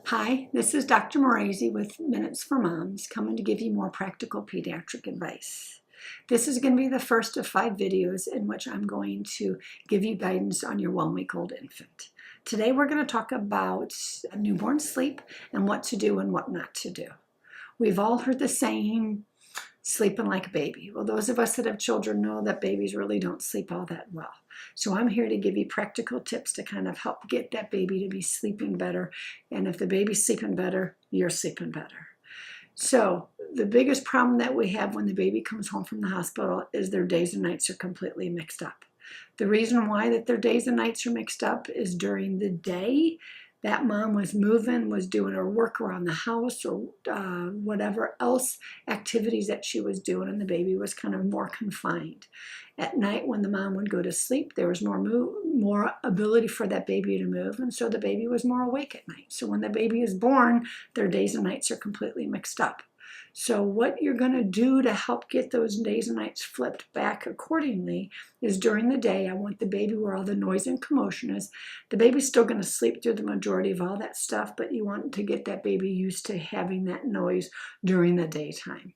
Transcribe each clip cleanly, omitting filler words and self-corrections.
Hi, this is Dr. Morazi with Minutes for Moms, coming to give you more practical pediatric advice. This is going to be the first of 5 videos in which I'm going to give you guidance on your 1-week-old infant. Today we're going to talk about newborn sleep and what to do and what not to do. We've all heard the saying, sleeping like a baby. Well, those of us that have children know that babies really don't sleep all that well. So I'm here to give you practical tips to kind of help get that baby to be sleeping better. And if the baby's sleeping better, you're sleeping better. So the biggest problem that we have when the baby comes home from the hospital is their days and nights are completely mixed up. The reason why that their days and nights are mixed up is during the day, that mom was moving, was doing her work around the house or whatever else activities that she was doing, and the baby was kind of more confined. At night, when the mom would go to sleep, there was more ability for that baby to move, and so the baby was more awake at night. So when the baby is born, their days and nights are completely mixed up. So what you're going to do to help get those days and nights flipped back accordingly is during the day, I want the baby where all the noise and commotion is. The baby's still going to sleep through the majority of all that stuff, but you want to get that baby used to having that noise during the daytime.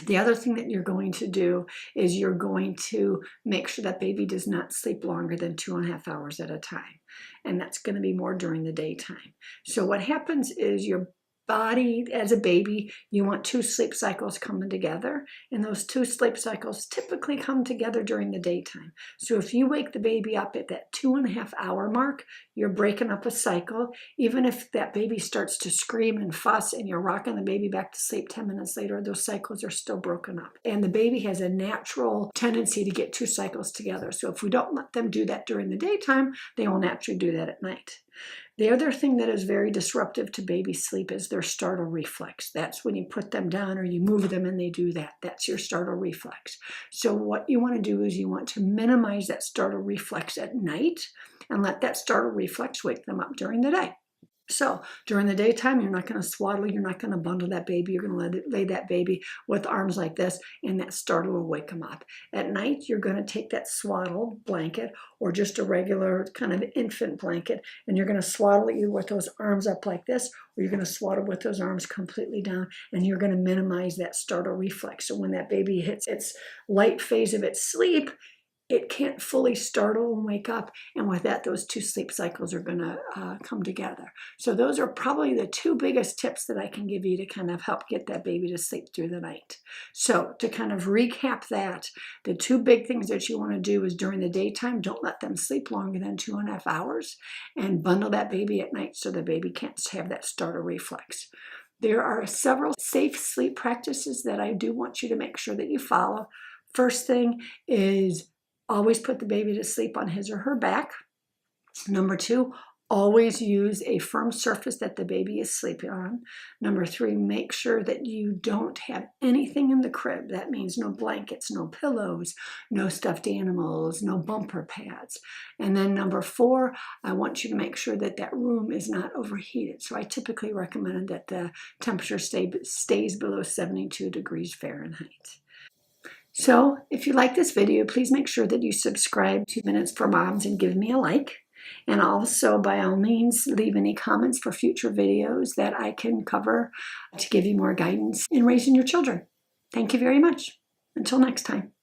The other thing that you're going to do is you're going to make sure that baby does not sleep longer than 2.5 hours at a time. And that's going to be more during the daytime. So what happens is your body, as a baby, you want 2 sleep cycles coming together, and those 2 sleep cycles typically come together during the daytime. So if you wake the baby up at that 2.5 hour mark, you're breaking up a cycle. Even if that baby starts to scream and fuss and you're rocking the baby back to sleep 10 minutes later, those cycles are still broken up. And the baby has a natural tendency to get 2 cycles together. So if we don't let them do that during the daytime, they will naturally do that at night. The other thing that is very disruptive to baby sleep is their startle reflex. That's when you put them down or you move them and they do that. That's your startle reflex. So what you want to do is you want to minimize that startle reflex at night and let that startle reflex wake them up during the day. So during the daytime, you're not going to swaddle, you're not going to bundle that baby, you're going to lay that baby with arms like this, and that startle will wake them up. At night, you're going to take that swaddle blanket or just a regular kind of infant blanket, and you're going to swaddle you with those arms up like this, or you're going to swaddle with those arms completely down, and you're going to minimize that startle reflex. So when that baby hits its light phase of its sleep, it can't fully startle and wake up, and with that, those 2 sleep cycles are going to come together. So those are probably the 2 biggest tips that I can give you to kind of help get that baby to sleep through the night. So to kind of recap that, the 2 big things that you want to do is during the daytime, don't let them sleep longer than 2.5 hours, and bundle that baby at night so the baby can't have that startle reflex. There are several safe sleep practices that I do want you to make sure that you follow. First thing is always put the baby to sleep on his or her back. Number 2, always use a firm surface that the baby is sleeping on. Number 3, make sure that you don't have anything in the crib. That means no blankets, no pillows, no stuffed animals, no bumper pads. And then number 4, I want you to make sure that that room is not overheated. So I typically recommend that the temperature stays below 72 degrees Fahrenheit. So if you like this video, please make sure that you subscribe to Minutes for Moms and give me a like. And also, by all means, leave any comments for future videos that I can cover to give you more guidance in raising your children. Thank you very much. Until next time.